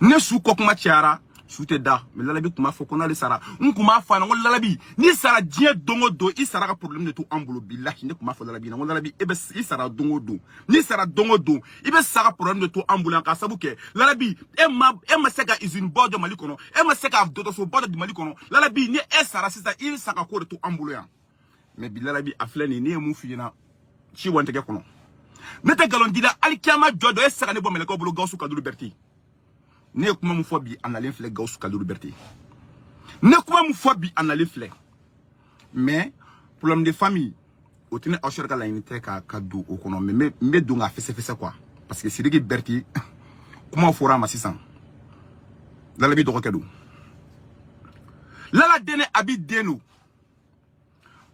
ne su ko kuma tiara su te da mais lalabi kuma fo ko na le sara kuma fa na lalabi ni sara die dongo do i sara ka problème de to ambulo billahi ne kuma fo lalabi na lalabi e be i sara dongo do ni sara dongo do i be sara problème de to ambulo ka sabu ke lalabi e ma seka usine bodo mali kono e ma seka do so bodo di mali kono lalabi ni e sara sisa i saka ko de to ambulo ya mais bi lalabi aflani ni e mu fi na ci wonte ke kono nete galon dila alikiyama jodo e saka ne bo mele ko bulu gawsu kadulu berti ne kuma mu fo bi analin fle gawsu kadulu berti ne kuma mu fo bi analin fle mais problème de famille otine ashorka la unité ka kadu okono mais me dunga fesse quoi parce que Sidiki berti kuma fora ma 600 la bi do kedu la dene abi denu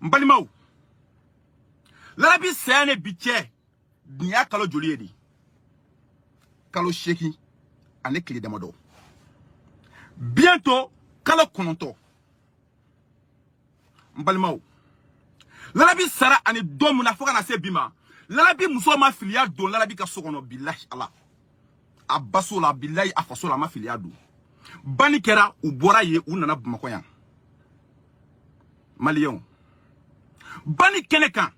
mbalimaw la bi sene biche nia kalo joli edi kalo sheki ane clé de modo bientôt kalo kononto mbalimaw lalabi sara ani domu na foka na se bima lalabi muso ma filia don lalabi ka sokono billahi ala abaso la billahi afaso la ma filia do bani kera u bora ye u nana bamako yan malion bani keneka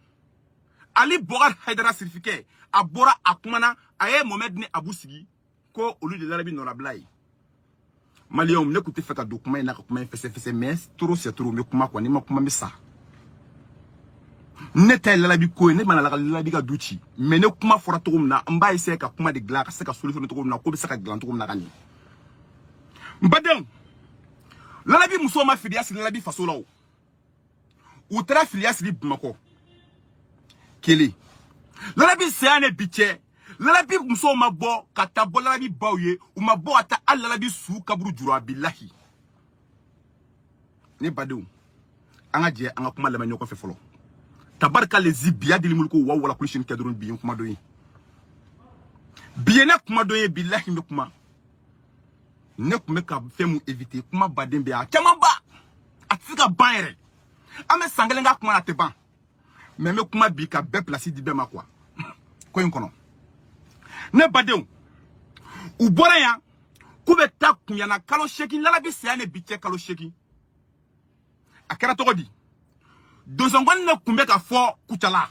ali bogar haidara certificat abora akumana aye Mohamed ni abusigi ko olu de lalabi no la blai malion ne kuté feka document na kuma fesse mais trop c'est trop me kuma ko ni ma kuma mi sa ne tay lalabi ko ne mana lalabi ga duchi mais ne kuma fora to na mba ise ka kuma de gla ka se ka solution to na ko be se ka glan to na gani mbadam lalabi muso ma fidias lalabi fasola o tra filias li bmako kele lalabi se ane biche lalabi muso ma bo kata bo lalabi bawye o ma bo ata lalabi su kaburu jura billahi ne badou anga je anga kuma lama nyoko fe folo tabarka les biya dili mulko wa wala kulishin kadrun biyin kuma doyi biye na kuma doyi billahi me kuma ne kuma ka fe mu éviter kuma baden biya kama ba atika banere ame sangalenga kuma na te ban mais me kuma bi ka be place di be ma quoi ko yinkono ne badeu u bora ya kube ta kunya na kalo sheki lalabi se ane biche kalo sheki akara to di dozongon ne kumbe ka fo kuchala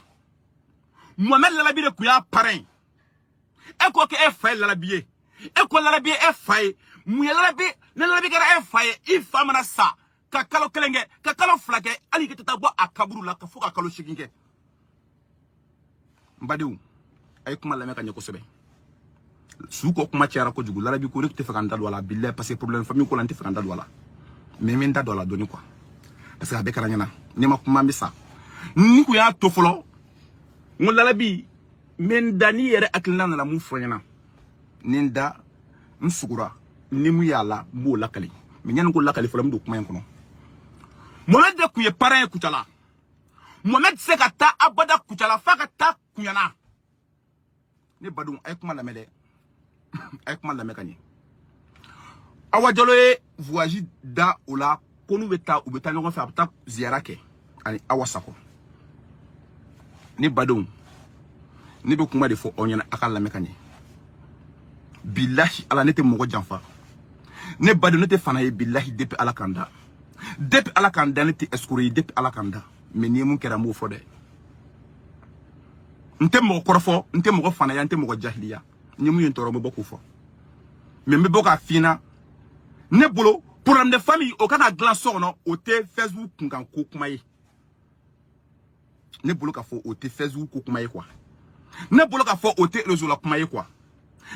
Mohamed lalabi de kuya parrain e ko ke e fay lalabi e ko lalabi e fay mu lalabi ne lalabi gara e fay i famana sa ka kalo kelenge ka kalo flage ali ke tata bo akaburu la ka fo ka kalo shikinge mbadeu ay kuma la meka nyako sebe suko kuma tiara ko jugu lalabi ko rek te fakanda wala billahi parce que problème famille ko lanti fakanda wala mais men da wala doni quoi parce que abekara nyana ni ma kuma misa ni ku ya to folo ngol lalabi men dani yere akilna na mu fonyana ninda nsugura ni mu yala mo lakali mais nyan ko lakali folo mdo kuma yankono Mohamed de kuye parrain kutala Mohamed se ka ta abada kutala fa ka ta kunyana ne badum ay kuma la mele ay kuma la mekani awadjolo e voyage da ola konu beta u beta ngon fa ta ziara ke ani awasako ne badum ne be kuma de fo onyana akala mekani billahi ala nete mogo janfa ne badum nete fana e billahi depuis ala kanda nete escroquer depuis ala kanda mais ni mun kera mo fo de nte mo korofo nte mo fana ya nte mo jahiliya ni mu yentoro mo boko fo mais me boka fina ne bolo problème de famille o kaka glaçon no o te Facebook ngan ko kuma yi ne bolo ka fo o te Facebook ko kuma yi quoi ne bolo ka fo o te réseau la kuma yi quoi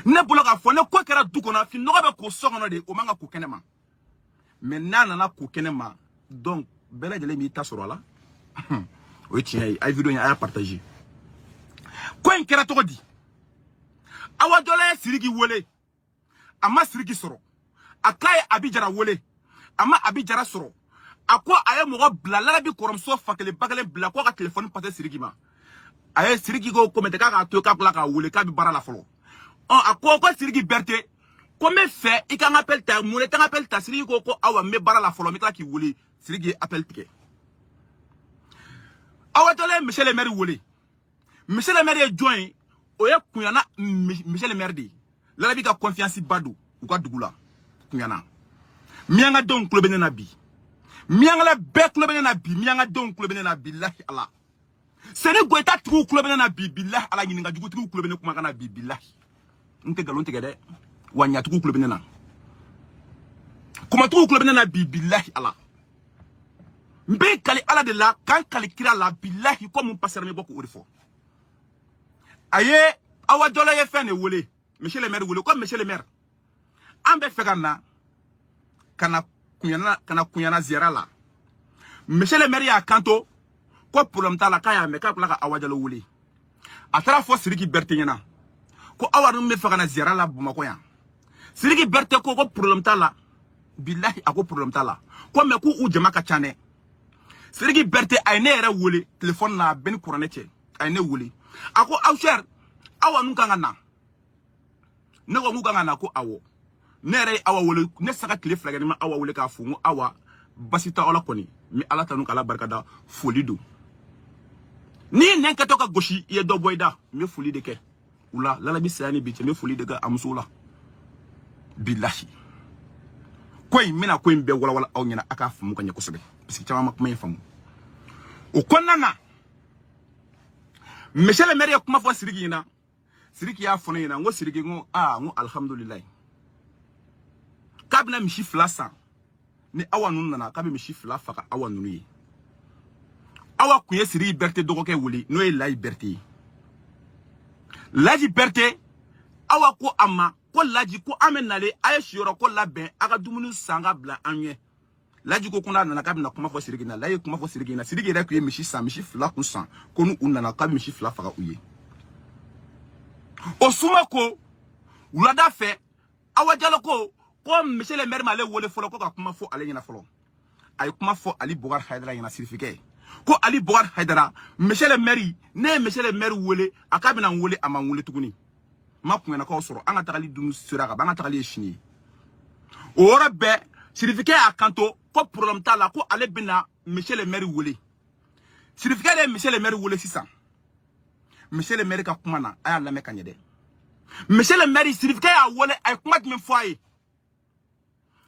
ne bolo ka fo ne ko kera duko na fi no be ko so no de o manga ko kenema mais nana ko kenema donc bela jele mi ta soro la o tiens ay vidéo ya partager ko en kera to di awadole sirigi wole ama sirigi soro akaye abijara wole ama abijara soro ako aye mogo bla lalabi koromso fakele bagale bla ko ka téléphone passe sirigi ma aye sirigi go komete ka to ka kula ka wole ka bi bara la folo on ako ko sirigi berte ko me fait i ka appel ta mole ta appel ta sirigi ko awa me bara la folo me ka ki wole sirigi appel tike awadole monsieur le maire wole monsieur le maire join oye kunyana monsieur le maire di lalabi ka confiance badu u ka dugu la kunyana mianga don kulo bene na bi mianga la be kulo bene na bi mianga don kulo bene na billahi ala sene goita tugu kulo bene na bi billahi ala nyinga jugu tugu kulo bene kuma kana bi billahi nte galon tege de wanya tugu kulo bene na kuma tugu kulo bene na bi billahi ala mbe kali ala de la kan kali kira la billahi comme on passer me beaucoup orifo aye awa dola ye fene wole monsieur le maire wole comme monsieur le maire ambe fegana kana kunyana ziara la monsieur le maire ya kanto ko problème ta la kaya me ka kula ka awa jalo wole atara fo siriki berte nyana ko awa no me fegana ziara la bumako ya siriki berte ko problème ta la billahi ako problème ta la ko me ku u jama ka chane siriki berte ay ne era wole téléphone na ben couranete ay ne wole ako awcher awa nunga ngana ne ko nunga ngana ko awo nere awa wole ne saka kile flagani ma awa wole ka fu awa basita ola koni mi ala tanu kala barkada folido ni nenka toka goshi ye do boyda me foli de ke ula lala bi sani bi me foli de ga amsula billahi koy mina koy mbe wala aw nyina aka fu mu ko nyako sobe parce que chama mak may famu o konnana monsieur le maire kuma fo sirigi na sirigi ya fo na ngo sirigi ngo ngo alhamdulillah kabna mi shifla sa ni awa nun nana kabe mi shifla faka awa nunu yi awa kuye sirigi berté dogo ke wuli no e la liberté awa ko amma ko laji ko amenale ay shiro ko laben aga dumunu sanga bla anye laji ko kuna nana kabe na kuma fo sirigi na la kuma fo sirigi na sirigi ra kuye mi shifla kun san ko nu unana kabe mi shifla faka uye osuma ko ulada fe awa jalo ko monsieur le maire male wole folo ko ka kuma fo ale nyina folo ay kuma fo Ali Bogar Haidara yana certificat ko Ali Bogar Haidara monsieur le maire wole akabe na wole ama wole tuguni makuna ko soro anga tagali dum sura ka banga tagali shini ora be certificat akanto ko problème ta la ko ale bina monsieur le maire wole certificat de monsieur le maire wole 600 monsieur le maire ka kuma na aya la meka nyede monsieur le maire certificat ya wole ay kuma dum foye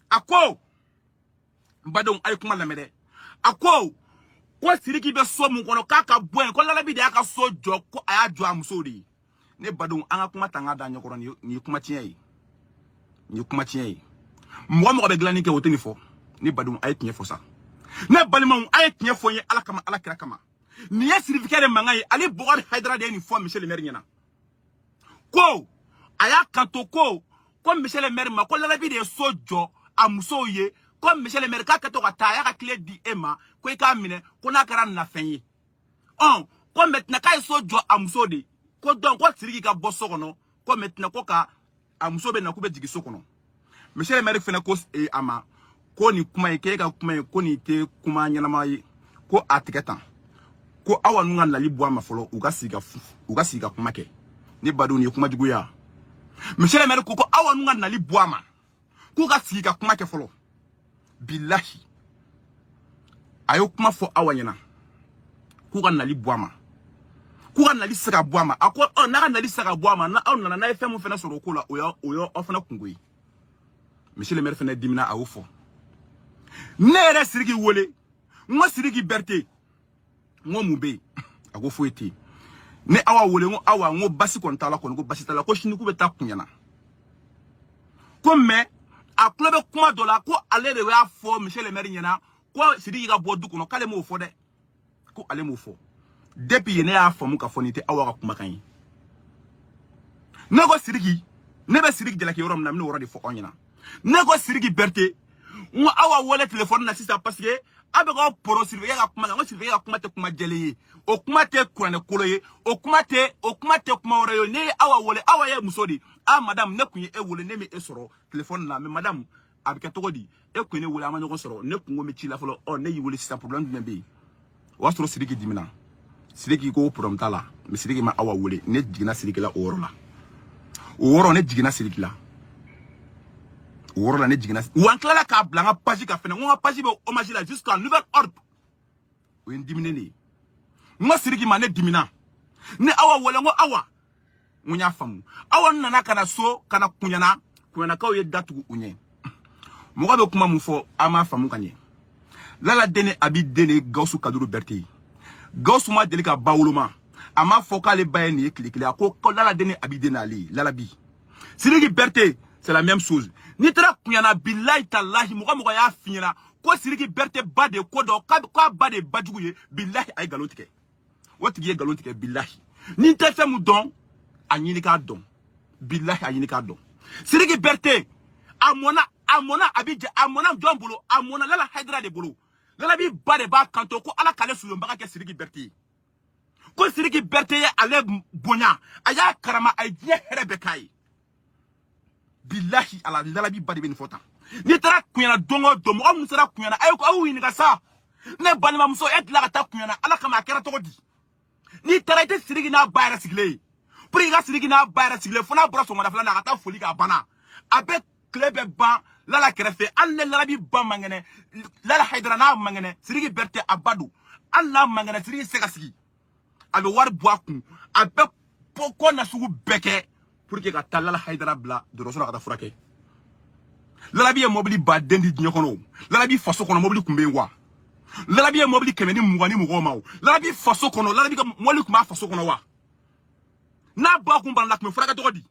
ako badon ay kuma la mede ako ko siriki be so mu kono kaka boen ko lala bi de aka so jo ko aya jo amso di ne badon anga kuma tanga da nyokoro ni kuma tiye mo be glani ke woteni fo ni badon ay tiye fo sa ne balima ay tiye fo ye ala kama ala kira kama ni ya certificat de mangai Ali Bogar Haidara de ni fo monsieur le maire nyana ko aya kanto ko monsieur le maire ma ko lala bi de so jo amuso ye comme monsieur le maire ka to ka ta ya ka clé di ema ko ka mine ko na kara na fenyi comme maintenant ka so jo amuso de ko donc ko siriki ka bosso kono ko maintenant ko ka amuso be na ko be digi so kono monsieur le maire fena ko ama ko ni kuma ke ka kuma ko ni te kuma nyana mai ko atiketa ko awa nunga na libwa mafolo uga siga kuma ke ni badu ni kuma juguya monsieur le maire ko awa nunga na libwa ma kuga siga kuma ke folo billahi ayo kuma fo awanyana kuga nali boama kuga nali saka boama ako na nali saka boama na on na FM fena soro kola oyo ofana kungui monsieur le maire fena dimina awofo nere sirigi wole ngo sirigi berté ngo mube agofo eti ne awa wole ngo awa ngo basi kontala ko ngo basi tala ko shini ku beta kunyana comme a club kuma dola ko ale de wa fo monsieur le maire nyana ko sidi ga bodu kuno kale mo fo de ko ale mo fo depuis ne a fo mu ka fonite awa kuma kan nego sirigi ne be sirigi de la ke yorom na mi woro de fo onyina nego sirigi berté mo awa wole téléphone na sisa parce que abe ko poro sirigi ga kuma ngo sirigi ga kuma te kuma jele o kuma te kurane koloye o kuma te kuma woro yo ne awa wole awa ye musodi madame ne kunye e wole ne me e soro téléphone na me madame abike togodi e kunye wole ama nyoko soro ne kungo me chila folo ne yi wole sisa problème du mbe wa soro sirigi dimina sirigi ko problem tala me sirigi ma awa wole ne jigina sirigi la oro ne jigina sirigi la oro la ne jigina wan kala ka blanga page ka fena ngo page be hommage la jusqu'à nouvel ordre o ndimine ni ngo sirigi ma ne dimina ne awa wole ngo awa munya famu awa nana kana so kana kunyana kunyana kaw ye datugu unye moga be kuma mu fo ama famu kanye lala dene abi dene Gawsu Kaduru Berté Gawsu ma deli ka bawuluma ama fo k'ale baye ni klikili ko lala dene abi dene ali lala bi Sidiki Berté c'est la même chose ni tara kunyana billahi tallahi moga ya finyana ko Sidiki Berté ba de ko do ka ba de bajugu ye billahi ay galotike wotigi ye galotike billahi ni te fe mu don anyini ka don billahi anyini ka don Sidiki Berté amona abidja amona dombolo amona lala Haidara de bolo lala bi ba de ba kanto ko ala kale suyo mbaka ke Sidiki Berté ko Sidiki Berté ye ale bonya aya karama ay je herebe kai billahi ala lala bi ba de ben fota ni tara kunyana dongo domo o musara kunyana ay ko awu ni gasa ne banima muso et la ta kunyana ala kama kera to di ni tara ite Sidiki na bayra sigle pour iga Sidiki na bayra sigle fona broso mo da fala na ta foli ka bana abe klebe ban lala kerefe alle lala bi ban mangene lala Haidara na mangene Sidiki Berté abadu alla mangene Sidiki segasigi abe war boaku abe poko na sugu beke pour que ka ta lala Haidara bla de rosona ka ta furake lala bi mobili ba dendi nyokono lala bi faso kono mobili kumbe wa lala bi mobili kemeni mugani mugoma lala bi faso kono lala bi mobili kuma faso kono wa na ba kumba lak me furaka to di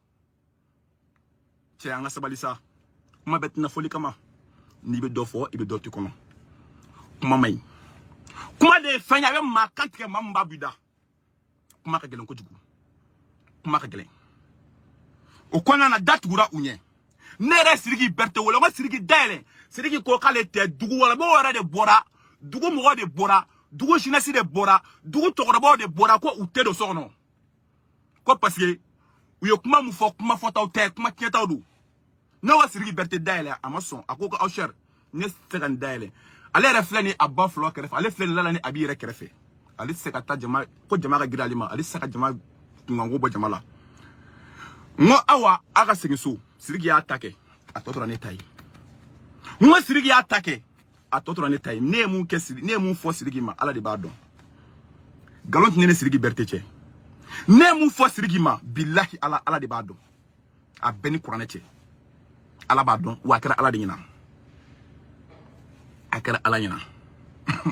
anga sabalisa kuma betina foli kama ni be dofo ibe doti kono kuma may kuma de fanya be ma kantike mamba buda kuma ka gelen ko jugu kuma ka gelen o kona na datugura unye nere Sidiki Berté wala ma Sidiki dele Sidiki ko kale te dugu wala bo wara de bora dugu mo de bora dugu jinasi de bora dugu tokoro de bora ko ute do sono ko parce que uyo kuma mu fo kuma fota ute kuma kieta do no wa Sidiki Berté dele amason akoko ausher ne sekan dele ale refleni abba flo keref ale fleni lala ni abi rekerefe ale sekata jama ko jama ga giralima ale seka jama tungango bo jama la ngo awa aga segiso Sidiki ya attaqué atotora ne tayi ngo Sidiki ya attaqué atotora ne tayi ne mun ke Sidiki ne mun fo Sidiki ma ala de ba don galon ne Sidiki Berté che ne mun fo Sidiki ma billahi ala de ba don a beni qur'ane che ala ba don wa kara ala de nyina akara ala nyina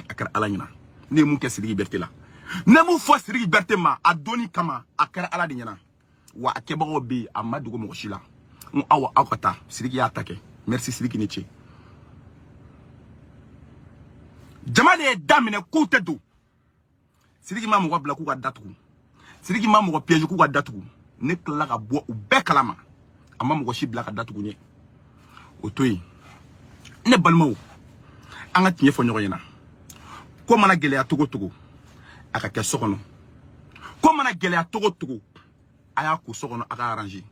akara ala nyina ne mun ke Sidiki Berté la ne mun fo Sidiki Berté ma adoni kama akara ala de nyina wa akeba bi amadugo mo shila on awa akata Sidiki ya attaqué merci Sidiki Nietzsche jamane damine ku tedu Sidiki ma mo bla ku ka datugu Sidiki ma mo piège ku ka datugu ne kala ka bo u be kalama amma mo shi bla ka datugu nye o toyi ne balmo anga tiye fo nyogo yina ko mana gele ya togo aka ke sokono ko mana gele ya togo aya ko sokono aka arranger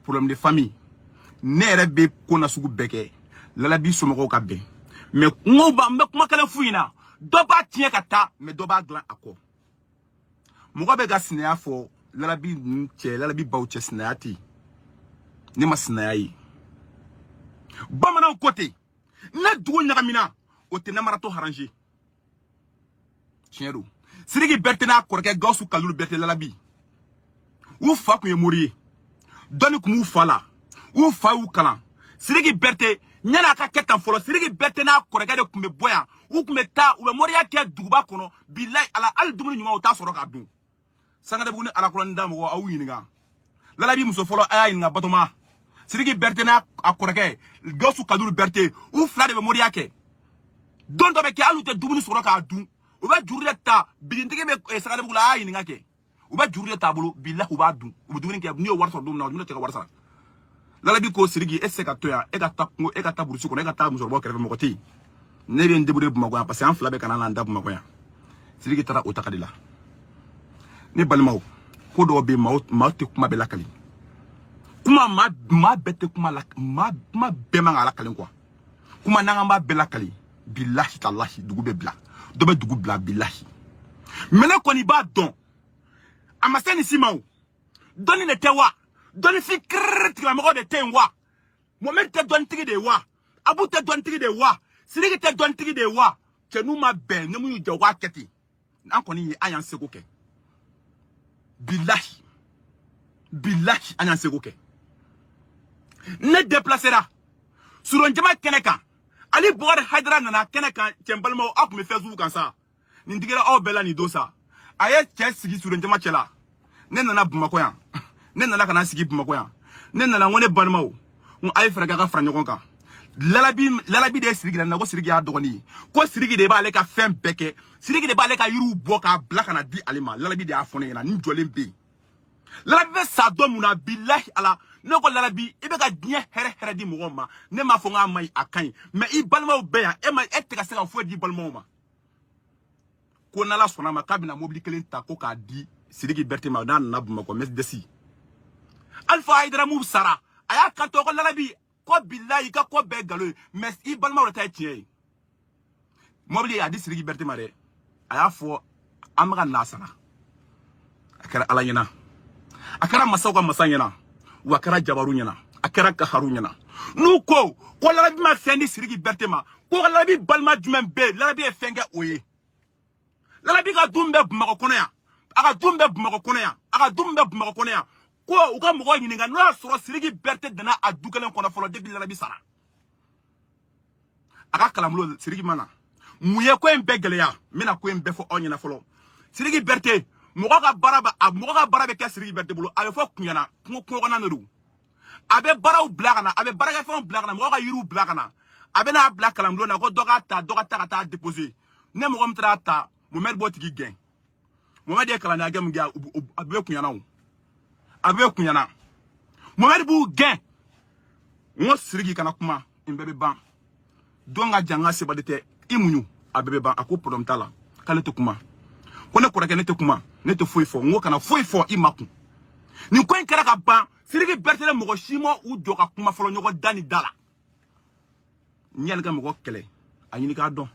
problème de famille ne rebe ko na sugu beke lala bi somogo ka be mais ngoba me kuma kala fuina do ba tie kata mais do ba glan akko mo ko be ga sinaya fo lala bi nche lala bi baw che sinayati ni ma sinayi bamana côté na dugo nyagamina o te na marato arranger tienro Sidiki Berté na korke Gawsu Kaduru Berté lala bi ou fa ku ye mori doni kumu fala ou fa ou kala Sidiki Berté nyana ka ketan folo Sidiki Berté na korega de kumbe boya ou kumbe ta ou moria ke duguba kono billahi ala al dumuni nyuma o ta soro ka dun sanga de buguni ala ko ndam wo awu yinga lala bi muso folo aya yinga batoma Sidiki Berté na akorega Gawsu Kaduru Berté ou fla de moria ke don do be ke alu te dumuni soro ka dun o ba jurule ta bigintike be sanga de bugula aya yinga ke ou ba jurule tabulu billahi ou ba dun ou dumuni ke ni o war so dum na o te ka war sa lala bi ko Sidiki ese ka toya e ka ta burusi ko e ka ta muso bo kere mo koti ne bien debude bu magoya parce que en flabe kana na ndabu magoya Sidiki tara o takadila ne balmaw ko do be ma te kuma be lakali kuma ma bete kuma la ma be ma ngala kalen quoi kuma nanga ma be lakali billahi tallahi dugu be bla do be dugu bla billahi mena ko ni ba don amaseni simaw doni ne tewa doni fi critique la mo de tenwa moment te don tigi de wa abu te don tigi de wa Sidiki te don tigi de wa ke nu ma be ne mu je wa keti an koni ayan sego ke billahi ayan sego ke ne déplacera sur un jama keneka ali bord Haidara nana keneka tembalmo ak me fezu kansa ni ndigira o bela ni dosa aye sigi sur un jama chela ne nana bumako ya ne nana kana sigi bumako ya ne nana ngone balmo on ay fraga ka franyo kan lalabi de sirigi na ko sirigi a dogoni ko sirigi de ba ale ka fem beke sirigi de ba ale ka yiru bo ka black na di alima lalabi de a fone na ni jolen be lalabi sa do muna billahi ala ne ko lalabi ibe ka diɲɛ hɛrɛ di mɔgɔ ma ne ma fɔ n ka maɲi a kaɲi mais i balimaw bɛ yan e tɛ ka se ka foyi di balimaw ma ko n'ala sɔnna ma k'a bɛna mobili kelen ta ko k'a di Sidiki Berté ma n'a nana Bamakɔ Mercedes Alpha Haidara mu sara a y'a kanto ko lalabi ko billahi ka ko bɛɛ galo ye mais i balimaw de ta ye tiɲɛ ye mobili a di Sidiki Berté ma dɛ a y'a fɔ an bɛ ka n'a sara a kɛra Ala ɲɛna a kɛra masaw ka masa ɲɛna wa kɛra jabaru ɲɛna a kɛra kaharu ɲɛna n'u ko lalabi ma fɛn di Sidiki Berté ma ko lalabi balima jumɛn bɛ lalabi ye fɛn kɛ o ye lalabi ka dun bɛ Bamakɔ kɔnɔ yan a ka dun bɛ Bamakɔ kɔnɔ yan a ka dun bɛ Bamakɔ kɔnɔ yan ko u ka mɔgɔ ɲininka n'o y'a sɔrɔ Sidiki Berté dana a du kelen kɔnɔ fɔlɔ depuis lalabi sara a ka kalanbolo Sidiki mana mun ye ko in bɛɛ gɛlɛya n bɛna ko in bɛɛ fɔ aw ɲɛna fɔlɔ Sidiki Berté mɔgɔ ka baara bɛ kɛ Sidiki Berté bolo a bɛ fɔ kuɲana kungo kɔnɔna de don a bɛ baaraw bila ka na a bɛ baarakɛfɛnw bila ka na mɔgɔ ka yiriw bila ka na a bɛ n'a bila kalanbulon na ko dɔ k'a ta dɔ ka taa ka taa déposer ne mɔgɔ min taara ta Mohamed b'o tigi gɛn Mohamed ye kalanden hakɛ min kɛ a bɛ kuɲana o a bɛ kuɲana Mohamed b'u gɛn n ko Sidiki kana kuma n bɛɛ bɛ ban don ka jan n ka sebali tɛ i muɲu a bɛɛ bɛ ban a ko problème t'a la k'ale tɛ kuma ko ne kɔrɔkɛ ne tɛ kuma ne tɛ foyi fɔ n ko kana foyi fɔ i ma kun nin ko in kɛra ka ban Sidiki Berté le mɔgɔ si ma u jɔ ka kuma fɔlɔ ɲɔgɔn da ni da la n yanni ka mɔgɔ kɛlɛ a ɲini k'a dɔn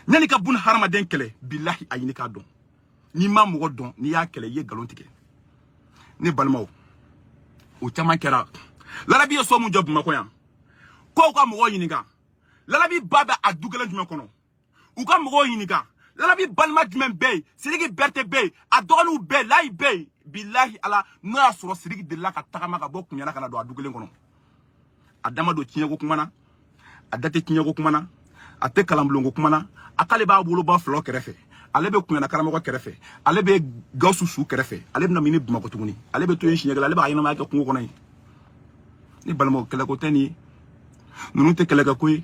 yanni ka buna hadamaden kɛlɛ bilahi a ɲini k'a dɔn n'i ma mɔgɔ dɔn n'i y'a kɛlɛ i ye nkalon tigɛ ne balimaw o caman kɛra lalabi ye so mun jɔ Bamakɔ yan ko u ka mɔgɔw ɲininka lalabi ba bɛ a du kelen jumɛn kɔnɔ u ka mɔgɔw ɲininka lalabi balima jumɛn bɛ yen Sidiki Berté bɛ yen a dɔgɔninw bɛ yen layi bɛ yen bilahi ala n'o y'a sɔrɔ Sidiki delila ka tagama ka bɔ kuɲana ka na don a du kelen kɔnɔ a dama don tiɲɛko kuma na a da tɛ tiɲɛko kuma na a tɛ kalanbulonko kuma na a k'ale b'a woloba filaw kɛrɛfɛ ale bɛ kuɲana karamɔgɔ kɛrɛfɛ ale bɛ Gawusu Su kɛrɛfɛ ale bɛna min ni Bamakɔ tuguni ale bɛ to yen siɲɛ kelen ale b'a ɲɛnamaya kɛ kungo kɔnɔ yen ni balimaw kɛlɛko tɛ nin ye ninnu tɛ kɛlɛkɛ ko ye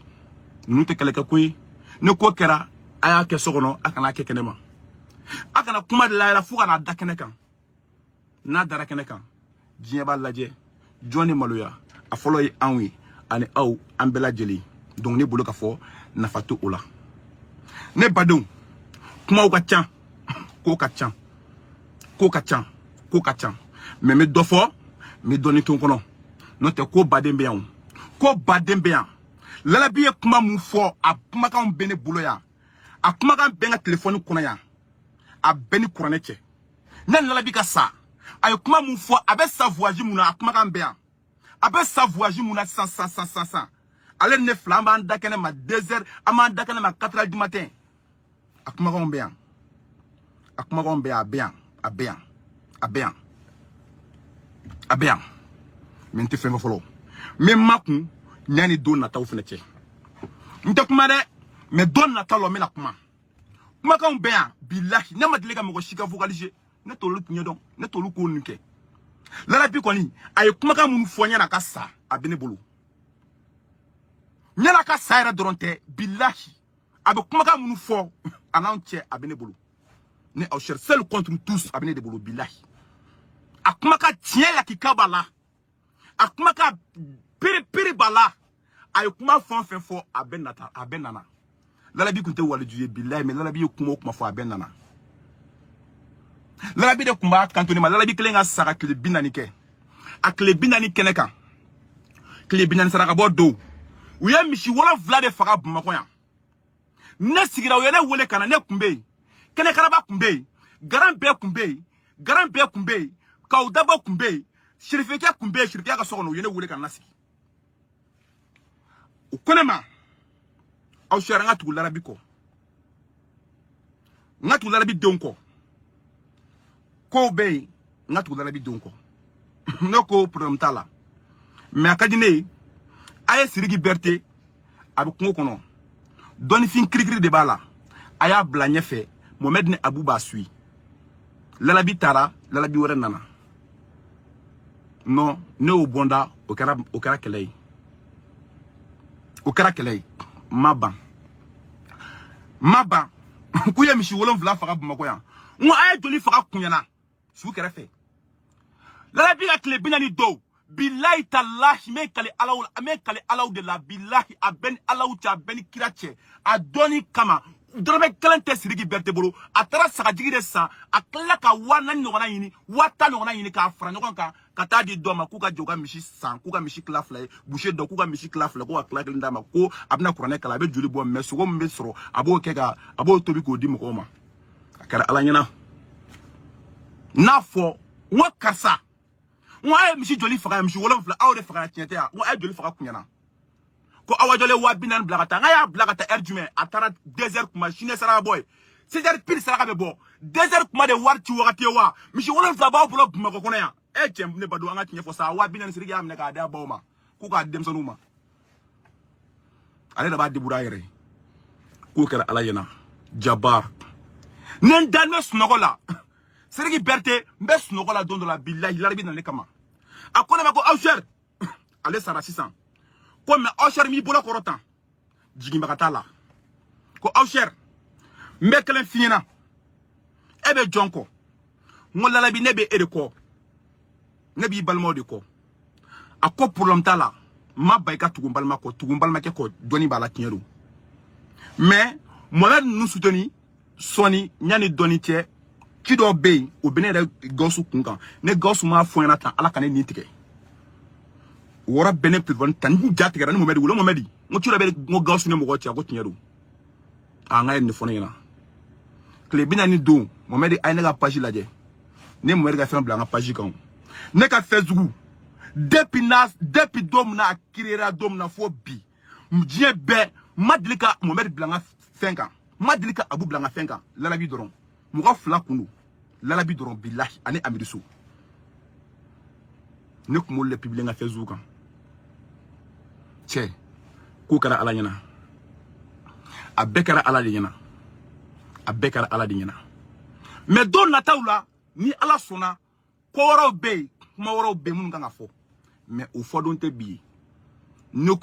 ninnu tɛ kɛlɛkɛ ko ye ni ko kɛra a y'a kɛ so kɔnɔ a kana kɛ kɛnɛ ma a kana kuma de la fo kana da kɛnɛ kan n'a dara kɛnɛ kan diɲɛ b'a lajɛ jɔn ni maloya a fɔlɔ ye anw ye ani aw an bɛɛ lajɛlen donc ne bolo ka fɔ nafa tɛ o la ne badenw kumaw ka ca ko ka ca ko ka ca ko ka ca mais n bɛ dɔ fɔ n bɛ dɔɔnin to n kɔnɔ n'o tɛ ko baden bɛ yan ko baden bɛ yan lalabi ye kuma mun fɔ a kumakanw bɛ ne bolo yan a kumakan bɛ n ka telefɔni kɔnɔ yan a bɛɛ ni kuranɛ cɛ ne lalabi ka sa a ye kuma mun fɔ a bɛ sa voyage mun na a kumakan bɛ yan a bɛ sa voyage mun na sisan ale ni ne fila an b'an da kɛnɛ ma 2 heures an b'an da kɛnɛ ma 4 heures du matin a kumakanw bɛ yan a kumakanw bɛ yan a bɛ yan a bɛ yan a bɛ yan a bɛ yan mais n tɛ fɛn fɔ fɔlɔ n bɛ ma kun ɲani don nataw fana cɛ n tɛ kuma dɛ mais don nataw la n bɛna kuma kumakanw bɛ yan bilahi ne ma deli ka mɔgɔ si ka vocaliser ne t'olu ɲɛdɔn ne t'olu ko nin kɛ lalabi kɔni a ye kumakan minnu fɔ ɲɛna ka sa a bɛ ne bolo ɲɛna ka sa yɛrɛ dɔrɔn tɛ bilahi a bɛ kumakan minnu fɔ a n'anw cɛ a bɛ ne bolo ne aw cher seul contre tous a bɛ ne de bolo bilahi a kumakan tiɲɛ yakika b'a la a kumakan pere b'a la a ye kuma fɛn fɛn fɔ a bɛ nana lalabi tun tɛ waliju ye bilahi mais lalabi ye kuma o kuma fɔ a bɛ nana lalabi de tun b'a kanto ne ma lalabi kelen ka saga tile 40 kɛ a tile 40 kɛnɛ kan tile 40 saraka bɔ don u ye misi 7 de faga Bamakɔ yan ne sigira u ye ne wele ka na ne tun bɛ yen kɛnɛ karaba tun bɛ yen garan bɛɛ tun bɛ yen garan bɛɛ tun bɛ yen kaw dabɔ tun bɛ yen sirifikɛ tun bɛ yen sirifikɛ ka so kɔnɔ u ye ne wele ka na sigi u ko ne ma aw sera n ka tugu larabi kɔ n ka tugu larabi denw kɔ kow bɛ yen n ka tugu larabi denw kɔ ne ko problème t'a la mais a ka di ne ye a ye Sidiki Berté a bɛ kungo kɔnɔ dɔnnifin kirikiri de b'a la a y'a bila ɲɛfɛ Mohamed ni Abu b'a suit Lalabi taara Lalabi wɛrɛ nana non ne y'o bɔnda o kɛra kɛlɛ ye o kɛra kɛlɛ ye ma ban k'u ye misi 7 faga Bamakɔ yan n ko a ye joli faga kuɲana su kɛrɛfɛ Lalabi ka tile 40 dɔw billahi tallahi me kale alaw de la billahi a bɛn alaw cɛ a bɛn kira cɛ a dɔnni kama dɔrɔmɛ 1 tɛ Sidiki Berté bolo a taara sagajigi de san a tilala ka 4 ɲɔgɔnna ɲini 10 ɲɔgɔnna ɲini k'a fara ɲɔgɔn kan ka taa di dɔ ma k'u ka jɔ ka misi san k'u ka misi kila 2 ye boucher dɔ k'u ka misi kila 2 k'u ka kila 1 d'a ma ko a bɛna kuranɛ kala a bɛ joli bɔ mais sogo min bɛ sɔrɔ a b'o kɛ ka a b'o tobi k'o di mɔgɔw ma a kɛra Ala ɲɛna n'a fɔ n ko karisa n ko a ye misi joli faga misi 7 aw de faga tiɲɛ tɛ yan n ko a ye joli faga kuɲana ko awa jɔlen 40 bila ka taa n y'a bila ka taa heure jumɛn a taara 2 heures kuma sini saraka bɔ ye 6 heures pile saraka bɛ bɔ 2 heures kuma de wari ci wagati ye wa misi 7 b'aw bolo Bamakɔ kɔnɔ yan cɛ ne badenw an ka tiɲɛ fɔ sa 40 Sidiki y'a minɛ k'a d'a baw ma k'u k'a denmisɛnninw ma ale de b'a débrouiller a yɛrɛ ye k'o kɛra Ala ɲɛna Jabar ne n dalen bɛ sunɔgɔ la Sidiki Berté n bɛ sunɔgɔ la don dɔ la billahi Larabi na ne kama a ko ne ma ko Awcher ale sara sisan ko mais Awcher m'i bolo kɔrɔ tan jiginbaga t'a la ko Awcher n bɛ kelen f'i ɲɛna e bɛ jɔn kɔ n ko Lalabi ne bɛ e de kɔ ne b'i balimaw de kɔ a ko problème t'a la ma ba i ka tugu n balima kɔ tugu n balimakɛ kɔ dɔnni b'a la tiɲɛ don mais Mohamed ninnu soutenu sɔni ɲani dɔnni cɛ ci dɔ bɛ yen o bɛ ne yɛrɛ Gawusu kun kan ne Gawusu m'a fɔ ɲɛna tan Ala ka ne nin tigɛ o yɔrɔ bɛɛ ne téléphone tan n ja tigɛra ni Mohamed wolo Mohamed n ko ci dɔ bɛ n ko Gawusu ni mɔgɔ cɛ ko tiɲɛ don a n ka ye nin fɔ ne ɲɛna tile 40 don Mohamed a ye ne ka page lajɛ ne Mohamed ka fɛn bila n ka page kan ne ka Facebook depuis don min na a créera don min na fo bi diɲɛ bɛɛ ma deli ka Mohamed bila n ka fɛn kan ma deli ka Abu bila n ka fɛn kan Lalabi dɔrɔn mɔgɔ 2 kun don Lalabi dɔrɔn billahi ani Amidu So ne kun m'olu le publier n ka Facebook kan cɛ k'o kɛra Ala ɲɛna a bɛɛ kɛra Ala de ɲɛna a bɛɛ kɛra Ala de ɲɛna mais don nataw la ni Ala sɔnna ko wɛrɛw bɛ yen kuma wɛrɛw bɛ yen minnu kan ka fɔ mais o fɔdon tɛ bi ye n'i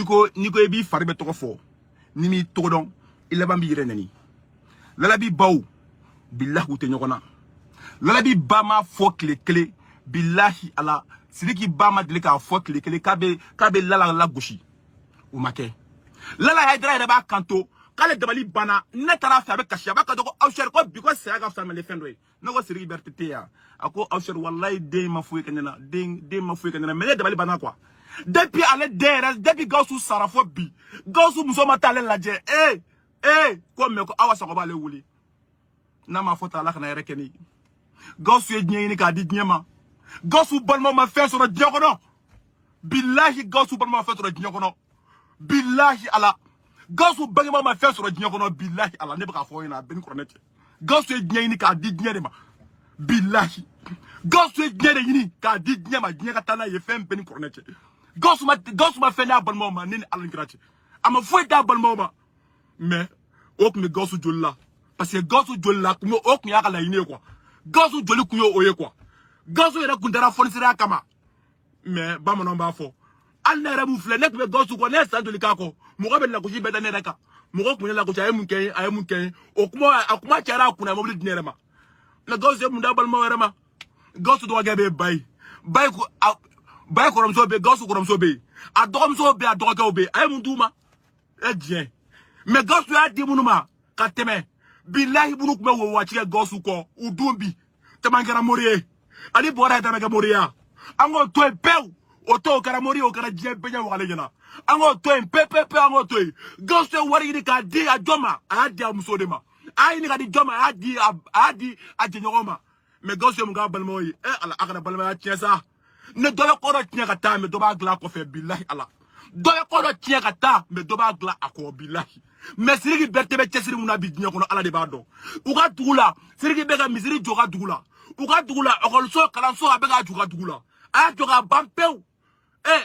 ko i b'i fari bɛ tɔgɔ fɔ ni m'i tɔgɔ dɔn i laban b'i yɛrɛ nɛni Lalabi baw billahi u tɛ ɲɔgɔn na Lalabi ba ma fɔ tile 1 billahi Ala Sidiki ba ma deli k'a fɔ tile 1 k'a bɛ Lala lagosi o ma kɛ Lala Haidara yɛrɛ b'a kanto k'ale dabali banna ne taara fɛ a bɛ kasi a b'a kanto ko Awcher ko bi ko saya ka fisa mali fɛn dɔ ye ne ko Sidiki Berté tɛ yan a ko Awcher wallahi den ma foyi kɛ ne na den ma foyi kɛ ne na mais ne dabali banna quoi depuis ale den yɛrɛ depuis Gawusu sara fɔ bi Gawusu muso ma taa ale lajɛ ko mais ko Awa Sago b'ale wuli n'a ma fɔ ta Ala kana yɛrɛ kɛ ni Gawusu ye diɲɛ ɲini k'a di diɲɛ ma Gawusu balimaw ma fɛn sɔrɔ diɲɛ kɔnɔ billahi Gawusu balimaw ma fɛn sɔrɔ diɲɛ kɔnɔ billahi Ala Gawusu bangebaaw ma fɛn sɔrɔ diɲɛ kɔnɔ billahi Ala ne bɛ k'a fɔ ɲɛna a bɛ ni kuranɛ cɛ Gawusu ye diɲɛ ɲini k'a di diɲɛ de ma billahi Gawusu ye diɲɛ de ɲini k'a di diɲɛ ma diɲɛ ka taa n'a ye fɛn bɛɛ ni kuranɛ cɛ Gawusu ma fɛn d'a balimaw ma ne ni Ala ni kira cɛ a ma foyi d'a balimaw ma mais o tun bɛ Gawusu joli la parce que Gawusu joli la o tun y'a ka laɲini ye quoi Gawusu joli kun ye o ye quoi Gawusu yɛrɛ kun taara fɔniseriya kama mais bamananw b'a fɔ hali ne yɛrɛ mun filɛ ne tun bɛ Gawusu kɔ ne ye san joli k'a kɔ mɔgɔ bɛ lagosi bɛɛ da ne yɛrɛ kan mɔgɔ kun ye lagosi a ye mun kɛ ye o kuma cayara a kunna a ye mobili di ne yɛrɛ ma mais Gawusu ye mun d'a balimaw yɛrɛ ma Gawusu dɔgɔkɛ bɛ yen Bayi kɔrɔmuso bɛ yen Gawusu kɔrɔmuso bɛ yen a dɔgɔmuso bɛ yen a dɔgɔkɛw bɛ yen a ye mun d'u ma diɲɛ mais Gawusu y'a di minnu ma ka tɛmɛ billahi minnu tun bɛ wowaci kɛ Gawusu kɔ u dun bi caman kɛra mori ye ani bɔra ye tɛmɛ kɛ mori ye an k'o to yen pewu o to o kɛra mori ye o kɛra diɲɛ bɛɛ ɲɛ wagale ɲɛna an k'o to yen pewu an k'o to yen Gawusu ye wari ɲini k'a di a jɔn ma a y'a di a muso de ma a y'a ɲini k'a di jɔn ma a y'a di a jɛɲɔgɔn ma mais Gawusu ye mun k'a balimaw ye Ala a kana balimaya tiɲɛ sa ne dɔ bɛ ko dɔ tiɲɛ ka taa mais dɔ b'a dilan a kɔfɛ billahi Ala dɔ bɛ ko dɔ tiɲɛ ka taa mais dɔ b'a dilan a kɔ billahi mais Sidiki Berté bɛ cɛsiri mun na bi diɲɛ kɔnɔ Ala de b'a dɔn u ka dugu la Sidiki bɛ ka misiri jɔ ka dugu la u ka dugu la ekɔliso kalanso a bɛ k'a jɔ ka dugu la a y'a jɔ ka ban pewu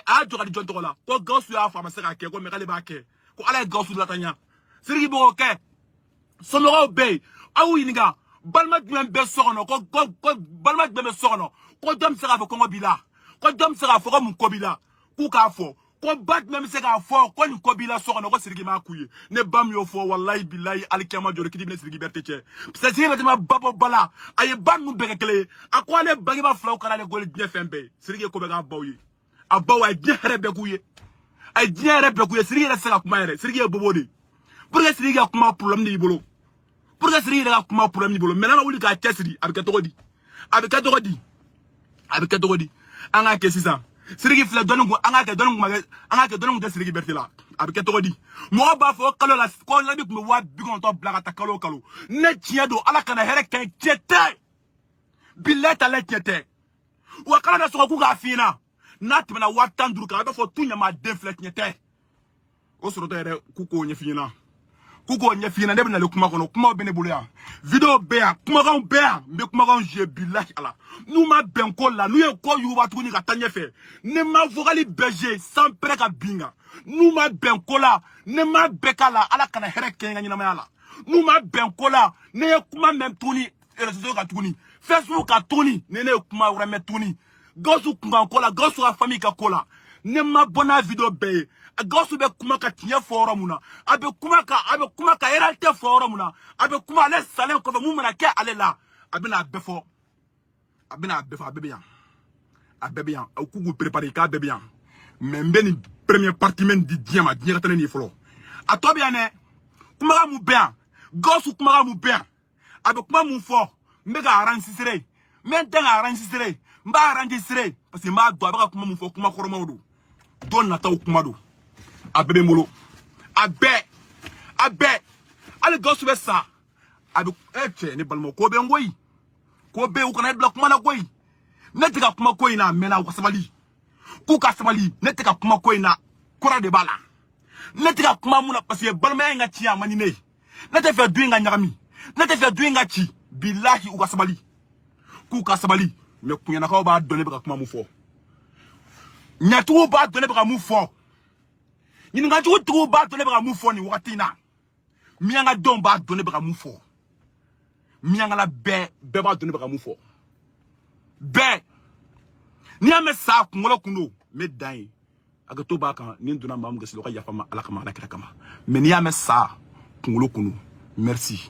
a jɔ ka di jɔn tɔgɔ la ko Gawusu y'a fɔ a ma se k'a kɛ ko mais k'ale b'a kɛ ko Ala ye Gawusu latanya Sidiki b'o kɛ somɔgɔw bɛ yen aw ɲininka balima jumɛn bɛ so kɔnɔ ko balima jumɛn bɛ so kɔnɔ ko jɔn bɛ se k'a fɔ kɔngɔ b'i la ko jɔn bɛ se k'a fɔ ko mun ko b'i la k'u k'a fɔ ko ba jumɛn bɛ se k'a fɔ ko nin ko b'i la so kɔnɔ ko Sidiki m'a k'u ye ne ba min y'o fɔ walayi bilayi alikiyama jɔli kiti bɛ Sidiki Berete cɛ parce que Sidiki Berete ma ba bɔ ba la a ye ba ninnu bɛɛ kɛ kelen ye a ko ale bangebaa filaw kana ale gole diɲɛ fɛn bɛɛ ye Sidiki ye ko bɛɛ k'a baw ye a baw a ye diɲɛ hɛrɛ bɛɛ k'u ye a ye diɲɛ hɛrɛ bɛɛ k'u ye Sidiki yɛrɛ tɛ se ka kuma yɛrɛ Sidiki ye bobo de pour que Sidiki ka kuma problème de y'i bolo pour que Sidiki yɛrɛ ka kuma problème b'i bolo maintenant ka wuli k'a cɛsiri a bɛ kɛ cogo di a bɛ kɛ cogo di a bɛ kɛ cogo di an k'a kɛ sisan Sidiki filɛ dɔnni kun an k'a kɛ dɔnni kun an k'a kɛ dɔnni kun tɛ Sidiki Berete la a bɛ kɛ cogo di mɔgɔw b'a fɔ kalo la ko Labi tun bɛ 50 bila ka taa kalo o kalo ne tiɲɛ don Ala kana hɛrɛ kɛ n tiɲɛ tɛ bilayi t'ale tiɲɛ tɛ wa kala da sɔgɔ k'u k'a f'i ɲɛna n'a tɛmɛna 15 kan a b'a fɔ tu ɲamaden filɛ tiɲɛ tɛ o sɔrɔtɔ yɛrɛ k'u k'o ɲɛf'i ɲɛna k'u k'o ɲɛf'i ɲɛna ne bɛ nale kuma kɔnɔ kumaw bɛ ne bolo yan vidéo bɛ yan kumakanw bɛ yan n bɛ kumakanw jouer bilahi Ala n'u ma bɛn ko la n'u ye ko yuguba tuguni ka taa ɲɛfɛ ne ma vocal bɛɛ jouer sans pere ka bin kan n'u ma bɛn ko la ne ma bɛɛ k'a la Ala kana hɛrɛ kɛ n ka ɲɛnamaya la n'u ma bɛn ko la ne ye kuma mɛn tuguni réseau kan tuguni Facebook kan tuguni ne ye kuma wɛrɛ mɛn tuguni Gawusu kun kan ko la Gawusu ka famille ka ko la ne ma bɔ n'a vidéo bɛɛ ye Gawusu bɛ kuma ka tiɲɛ fɔ yɔrɔ mun na a bɛ kuma ka réalité fɔ yɔrɔ mun na a bɛ kuma ale salen kɔfɛ mun mana kɛ ale la a bɛna a bɛɛ fɔ a bɛna a bɛɛ fɔ a bɛɛ bɛ yan a bɛɛ bɛ yan aw k'u k'u préparer k'a bɛɛ bɛ yan mais n bɛ nin première partie min di diɲɛ ma diɲɛ ka taa ne nin fɔlɔ a tɔ bɛ yan dɛ kumakan mun bɛ yan Gawusu kumakan mun bɛ yan a bɛ kuma mun fɔ n bɛ ka enregistrer n bɛ n tɛ ka enregistrer n b'a enregistrer parce que n b'a dɔn a bɛ ka kuma mun fɔ kuma kɔrɔmaw don don nataw kuma don a bɛɛ bɛ n bolo a bɛɛ hali Gawusu bɛ sa a bɛ cɛ ne balima ko bɛ n koyi ko bɛ u kana bila kuma na koyi ne tɛ ka kuma ko in na a mɛnna u ka sabali k'u ka sabali ne tɛ ka kuma ko in na kɔrɔ de b'a la ne tɛ ka kuma mun na parce que balimaya in ka ci a man di ne ye ne tɛ fɛ du in ka ɲagami ne tɛ fɛ du in ka ci bilahi u ka sabali k'u ka sabali mais kuɲɛnakaw b'a dɔn ne bɛ ka kuma mun fɔ ɲɛtigiw b'a dɔn ne bɛ ka mun fɔ ɲininkajugutigiw b'a dɔn ne bɛ ka mun fɔ nin wagati in na miyankadenw b'a dɔn ne bɛ ka mun fɔ miyankala bɛɛ b'a dɔn ne bɛ ka mun fɔ bɛɛ n'i y'a mɛn sa kunkolo kun don n bɛ dan ye hakɛto b'a kan ni n donna maa min gasi la o ka yafa n ma Ala kama Ala kira kama mais n'i y'a mɛn sa kunkolo kun don merci